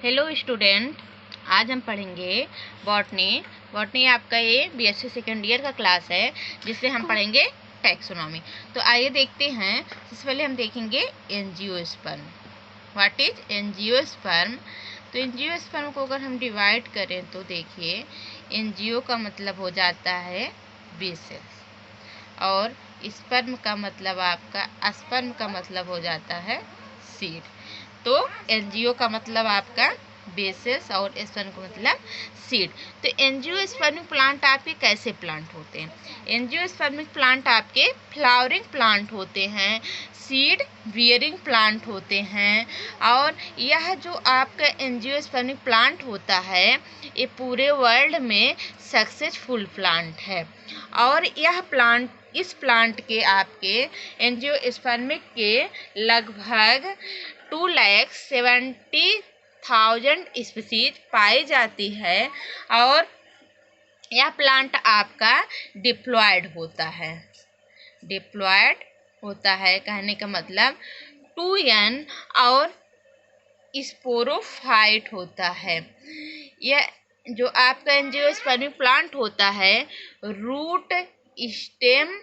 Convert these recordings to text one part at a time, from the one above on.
Hello student, आज हम पढ़ेंगे बॉटनी। बॉटनी आपका ये बीएससी सेकेंड ईयर का क्लास है, जिससे हम पढ़ेंगे टैक्सोनॉमी। तो आइए देखते हैं। सबसे पहले हम देखेंगे एंजियोस्पर्म। What is angiosperm? तो एंजियोस्पर्म को अगर हम डिवाइड करें तो देखिए, एंजियो का मतलब हो जाता है बेसेल्स, और स्पर्म का मतलब स्पर्म का मतलब हो जाता है सीड। तो एंजियो का मतलब आपका बेसेस और स्पर्म का मतलब सीड। तो एंजियोस्पर्मिक प्लांट आपके कैसे प्लांट होते हैं? एंजियोस्पर्मिक प्लांट आपके फ्लावरिंग प्लांट होते हैं, सीड बियरिंग प्लांट होते हैं। और यह जो आपका एंजियोस्पर्मिक प्लांट होता है, ये पूरे वर्ल्ड में सक्सेसफुल प्लांट है। और यह प्लांट, इस प्लांट के आपके एंजियोस्पर्मिक के लगभग 2,70,000 स्पीसीज पाई जाती है। और यह प्लांट आपका डिप्लॉयड होता है। डिप्लॉयड होता है कहने का मतलब 2n और स्पोरोफाइट होता है। यह जो आपका एंजियोस्पर्मिक प्लांट होता है, रूट, स्टेम,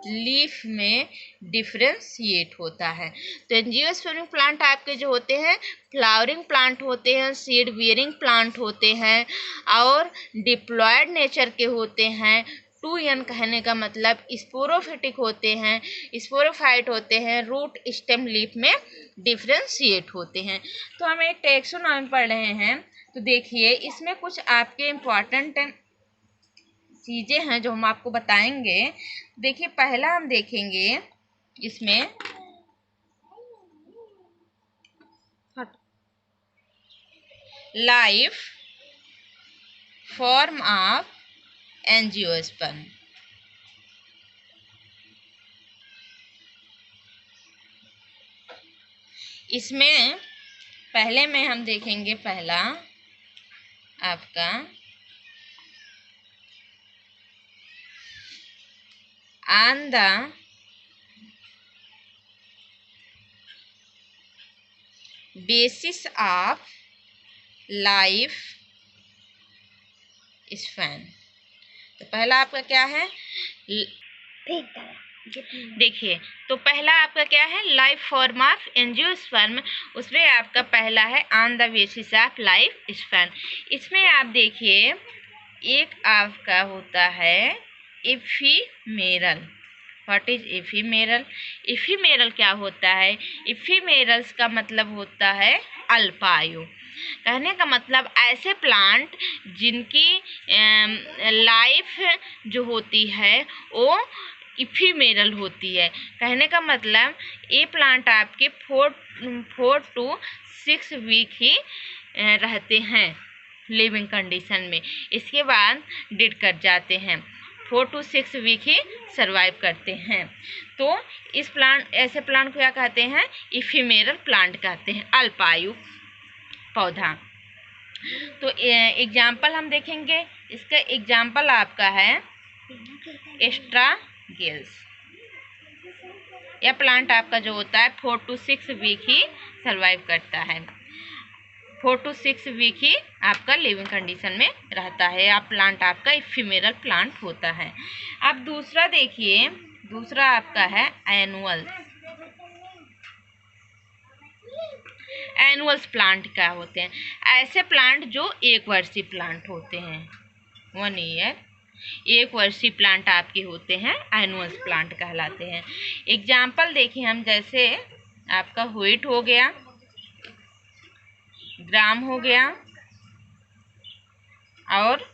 लीफ में डिफ्रेंशिएट होता है। तो एंजियोस्पर्मिक प्लांट आपके जो होते हैं फ्लावरिंग प्लांट होते हैं, सीड बियरिंग प्लांट होते हैं और डिप्लॉयड नेचर के होते हैं। 2n कहने का मतलब स्पोरोफिटिक होते हैं, स्पोरोफाइट होते हैं, रूट, स्टेम, लीफ में डिफ्रेंशिएट होते हैं। तो हम एक टैक्सोनॉमी पढ़ रहे हैं। तो देखिए, इसमें कुछ आपके इम्पॉर्टेंट चीज़ें हैं जो हम आपको बताएंगे। देखिए, पहला हम देखेंगे इसमें लाइफ फॉर्म ऑफ एंजियोस्पर्म। इसमें पहले में हम देखेंगे, पहला आपका on the basis of life span. तो पहला आपका क्या है? देखिए, तो पहला आपका क्या है? Life form of angiosperm. उसमें आपका पहला है on the basis of life span. इसमें आप देखिए, एक आपका होता है ephemeral. What is ephemeral? Ephemeral क्या होता है? एफीमेरल्स का मतलब होता है अल्पायु। कहने का मतलब ऐसे प्लांट जिनकी लाइफ जो होती है वो इफीमेरल होती है। कहने का मतलब ये प्लांट आपके 4 to 6 वीक ही रहते हैं लिविंग कंडीशन में। इसके बाद डेड कर जाते हैं। 4 to 6 वीक ही सरवाइव करते हैं। तो इस प्लांट, ऐसे प्लांट को क्या कहते हैं? इफीमेरल प्लांट कहते हैं, अल्पायु पौधा। तो एग्जाम्पल हम देखेंगे। इसका एग्जाम्पल आपका है एस्ट्रागेल्स। यह प्लांट आपका जो होता है 4 to 6 वीक ही सरवाइव करता है। 4 to 6 वीक ही आपका लिविंग कंडीशन में रहता है। आप प्लांट आपका इफीमेरल प्लांट होता है। अब दूसरा देखिए, दूसरा आपका है एनुअल। एनुअल्स प्लांट क्या होते हैं? ऐसे प्लांट जो एक वर्षीय प्लांट होते हैं, 1 ईयर, एक वर्षीय प्लांट आपके होते हैं, एनुअल्स प्लांट कहलाते हैं। एग्जाम्पल देखिए हम, जैसे आपका व्हीट हो गया, ग्राम हो गया और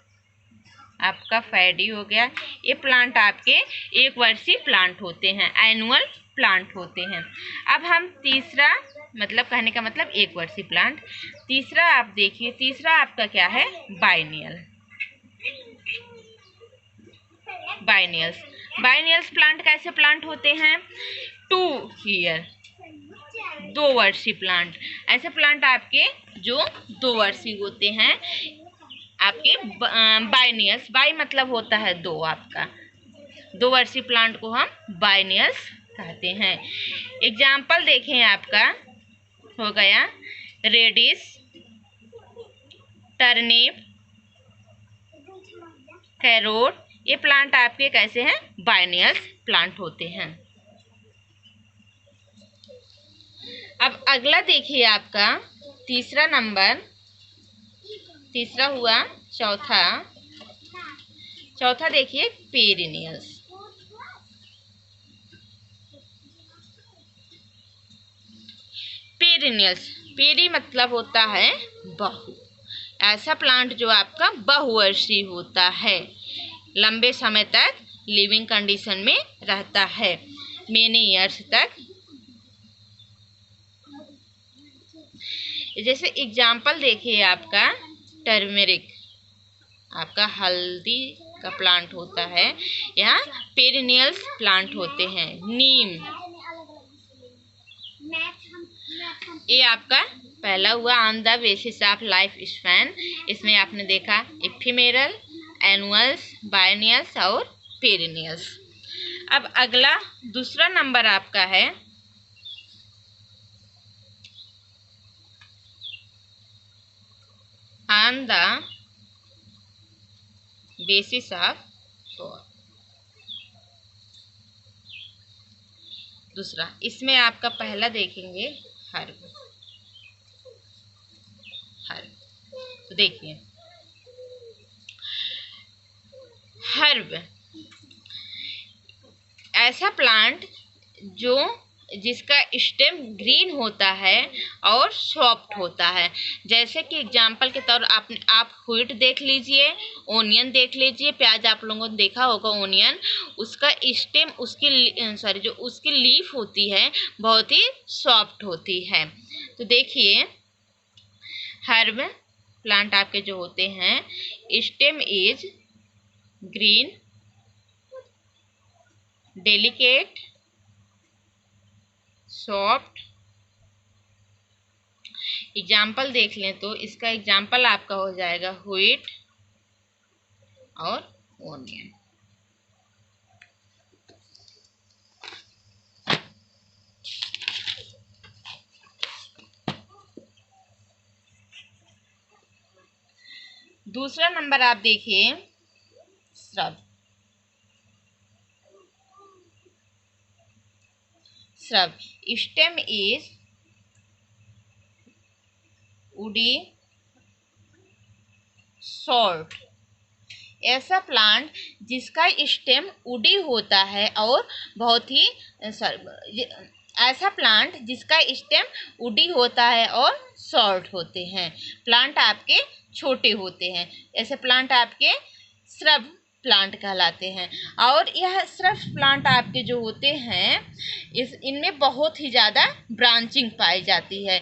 आपका पैडी हो गया। ये प्लांट आपके एक वर्षीय प्लांट होते हैं, एनुअल प्लांट होते हैं। अब हम तीसरा, मतलब कहने का मतलब एक वर्षीय प्लांट। तीसरा आप देखिए, तीसरा आपका क्या है? बाइनियल। बाइनियल्स। बाइनियल्स प्लांट कैसे प्लांट होते हैं? 2 ईयर, 2 वर्षीय प्लांट। ऐसे प्लांट आपके जो 2 वर्षीय होते हैं आपके बाइनियल्स। बाई मतलब होता है 2, आपका 2 वर्षीय प्लांट को हम बाइनियल्स कहते हैं। एग्जाम्पल देखें, आपका हो गया रेडिश, टर्निप, कैरोट, ये प्लांट आपके कैसे हैं, बायनियल्स प्लांट होते हैं। अब अगला देखिए आपका तीसरा नंबर, तीसरा हुआ, चौथा देखिए पेरिनियल्स। पेरिनियल्स, पेरी मतलब होता है बहु, ऐसा प्लांट जो आपका बहुवर्षीय होता है, लंबे समय तक लिविंग कंडीशन में रहता है, मेनी ईयर्स तक। जैसे एग्जाम्पल देखिए आपका टर्मेरिक, आपका हल्दी का प्लांट होता है, यहाँ पेरिनियल्स प्लांट होते हैं। नीम, ये आपका पहला हुआ on the basis of life span, इसमें आपने देखा इफिमेरल, एनुअल्स, बायनियल्स और पेरिनियल्स। अब अगला दूसरा नंबर आपका है on the basis of soul. दूसरा, इसमें आपका पहला देखेंगे हर्ब। तो देखिए हर्ब ऐसा प्लांट जो जिसका स्टेम ग्रीन होता है और सॉफ्ट होता है। जैसे कि एग्जाम्पल के तौर आप व्हीट देख लीजिए, ओनियन देख लीजिए, प्याज आप लोगों ने देखा होगा ओनियन, उसका स्टेम, उसकी जो उसकी लीफ होती है बहुत ही सॉफ्ट होती है। तो देखिए हर्ब प्लांट आपके जो होते हैं, stem is green, delicate, soft. Example देख लें तो इसका एग्जाम्पल आपका हो जाएगा व्हीट और ओनियन। दूसरा नंबर आप देखिए shrub. Shrub stem is woody, short. ऐसा प्लांट जिसका स्टेम वुडी होता है और बहुत ही ऐसा प्लांट जिसका स्टेम वुडी होता है और शॉर्ट होते हैं। प्लांट आपके छोटे होते हैं, ऐसे प्लांट आपके श्रब प्लांट कहलाते हैं। और यह श्रब प्लांट आपके जो होते हैं, इनमें बहुत ही ज़्यादा ब्रांचिंग पाई जाती है।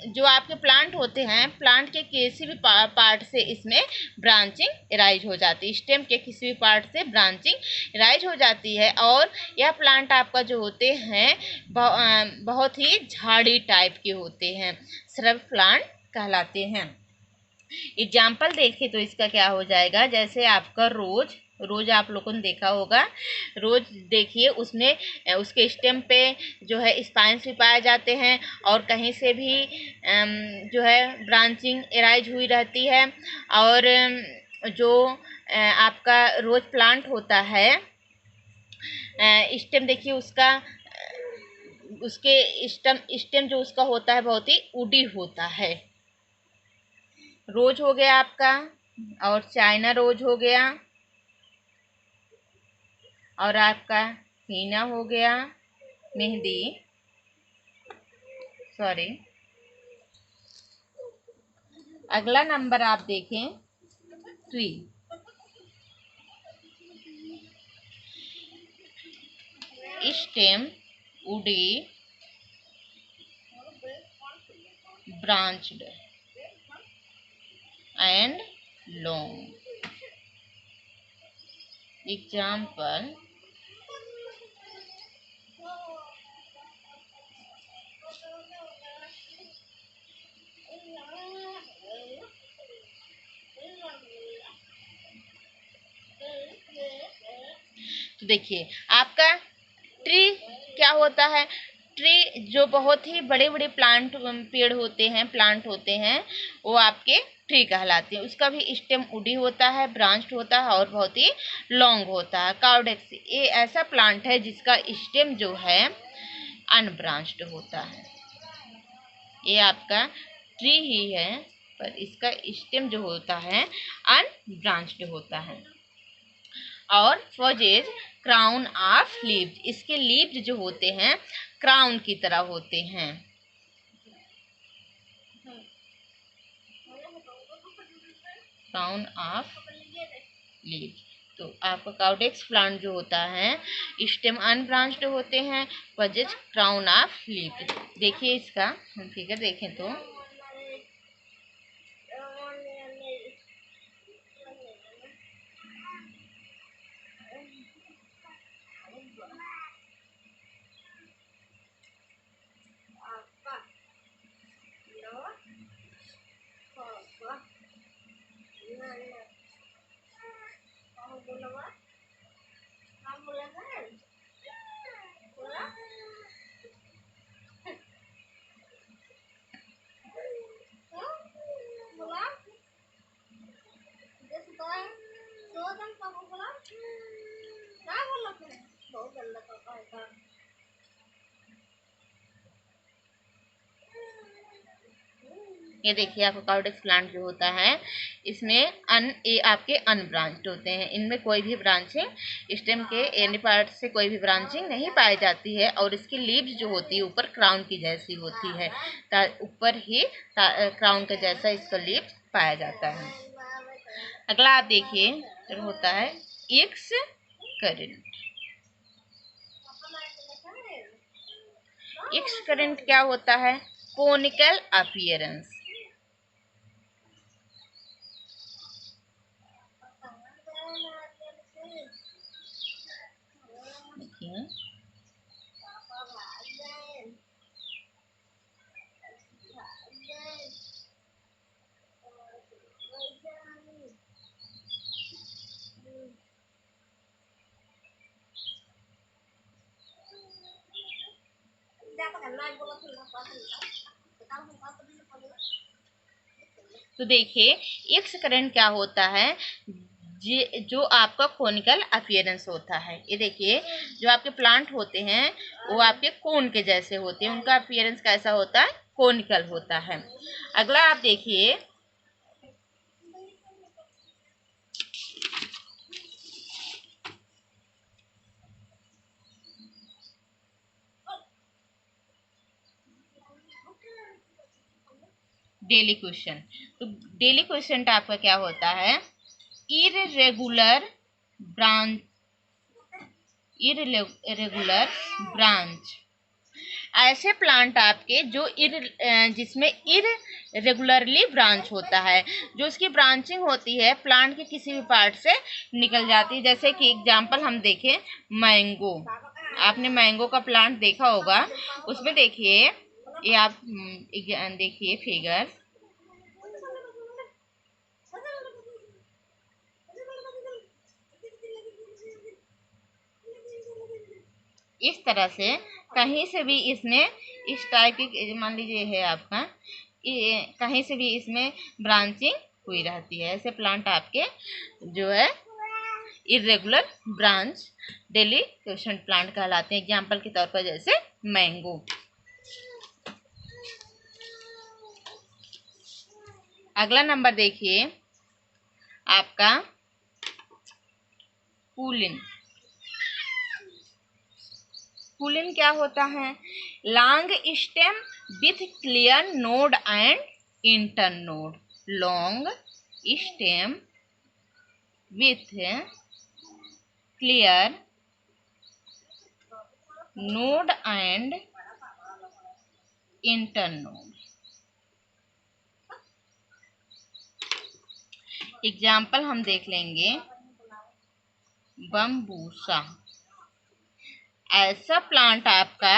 जो आपके प्लांट होते हैं, प्लांट के किसी भी पार्ट से इसमें ब्रांचिंग राइज हो जाती है, स्टेम के किसी भी पार्ट से ब्रांचिंग राइज हो जाती है। और यह प्लांट आपका जो होते हैं बहुत ही झाड़ी टाइप के होते हैं, श्रब प्लांट कहलाते हैं। एग्जाम्पल देखें तो इसका क्या हो जाएगा, जैसे आपका रोज आप लोगों ने देखा होगा। रोज देखिए उसमें उसके स्टेम पे जो है स्पाइन्स भी पाए जाते हैं और कहीं से भी जो है ब्रांचिंग एराइज हुई रहती है। और जो आपका रोज प्लांट होता है, स्टेम देखिए उसके स्टेम जो उसका होता है बहुत ही वुडी होता है। रोज हो गया आपका, और चाइना रोज हो गया, और आपका हीना हो गया, मेहंदी, सॉरी। अगला नंबर आप देखें tree. Stem woody, branched and long. Example तो देखिए आपका ट्री क्या होता है, ट्री जो बहुत ही बड़े बड़े पेड़ होते हैं, प्लांट होते हैं, वो आपके ट्री कहलाते हैं। उसका भी स्टेम वुडी होता है, ब्रांच्ड होता है और बहुत ही लॉन्ग होता है। कार्डेक्स ये ऐसा प्लांट है जिसका स्टेम जो है अनब्रांच्ड होता है। ये आपका ट्री ही है पर इसका स्टेम जो होता है अनब्रांच्ड होता है। और फजेज क्राउन ऑफ लीव्स, इसके लीव्स जो होते हैं क्राउन की तरह होते हैं। Crown of leaves. तो आपका काउडेक्स प्लांट जो होता है स्टेम अनब्रांच्ड होते हैं, फजेज क्राउन ऑफ लीव्स। देखिए इसका हम फिगर देखें तो ये देखिए आपका काउडेक्स प्लांट जो होता है इसमें ये आपके अनब्रांच्ड होते हैं। इनमें कोई भी ब्रांचिंग स्टेम के एनी पार्ट से कोई भी ब्रांचिंग नहीं पाई जाती है और इसकी लीव्स जो होती है ऊपर क्राउन की जैसी होती है, ऊपर ही क्राउन के जैसा इसका लीव्स पाया जाता है। अगला आप देखिए जो होता है एक्स करंट। एक्स करंट क्या होता है? Conical appearance. देखिए तो देखिए एक्स करंट क्या होता है, जो आपका कोनिकल अपीयरेंस होता है। ये देखिए जो आपके प्लांट होते हैं वो आपके कोन के जैसे होते हैं, उनका अपीयरेंस कैसा होता है? कोनिकल होता है। अगला आप देखिए डेली क्वेश्चन। तो डेली क्वेश्चन आपका क्या होता है? Irregular branch, irregular branch. ऐसे प्लांट आपके जो जिसमें इररेगुलरली ब्रांच होता है, जो उसकी ब्रांचिंग होती है प्लांट के किसी भी पार्ट से निकल जाती है। जैसे कि एग्जांपल हम देखें मैंगो, आपने मैंगो का प्लांट देखा होगा, उसमें देखिए ये आप देखिए फिगर, इस तरह से कहीं से भी इसमें इस टाइप की मान लीजिए है आपका, ये कहीं से भी इसमें ब्रांचिंग हुई रहती है। ऐसे प्लांट आपके जो है irregular branch daily question plant कहलाते हैं। एग्जाम्पल के तौर पर जैसे मैंगो। अगला नंबर देखिए आपका पुलिन। पुलिन क्या होता है? Long stem with clear node and internode. Long stem with clear node and internode. Example हम देख लेंगे बम्बूसा। ऐसा प्लांट आपका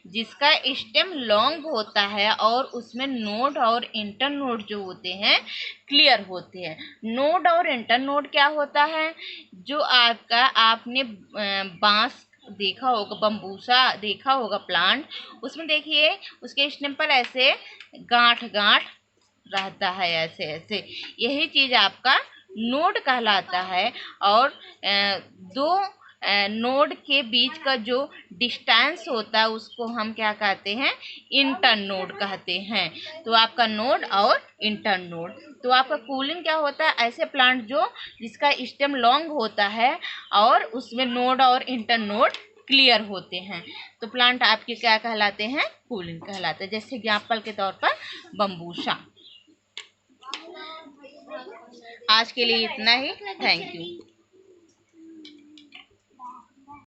जिसका स्टेम लॉन्ग होता है और उसमें नोड और इंटरनोड जो होते हैं क्लियर होते हैं। नोड और इंटरनोड क्या होता है? जो आपका आपने बांस देखा होगा, बम्बूसा देखा होगा प्लांट, उसमें देखिए उसके स्टेम पर ऐसे गांठ गांठ रहता है, ऐसे ऐसे। यही चीज आपका नोड कहलाता है। और दो नोड के बीच का जो डिस्टेंस होता है उसको हम क्या कहते हैं, इंटर नोड कहते हैं। तो आपका नोड और इंटर नोड। तो आपका कूलिंग क्या होता है, ऐसे प्लांट जो जिसका स्टेम लॉन्ग होता है और उसमें नोड और इंटर नोड क्लियर होते हैं, तो प्लांट आपके क्या कहलाते हैं, कूलिंग कहलाते हैं। जैसे एग्जाम्पल के तौर पर बम्बूसा। आज के लिए इतना ही। Thank you.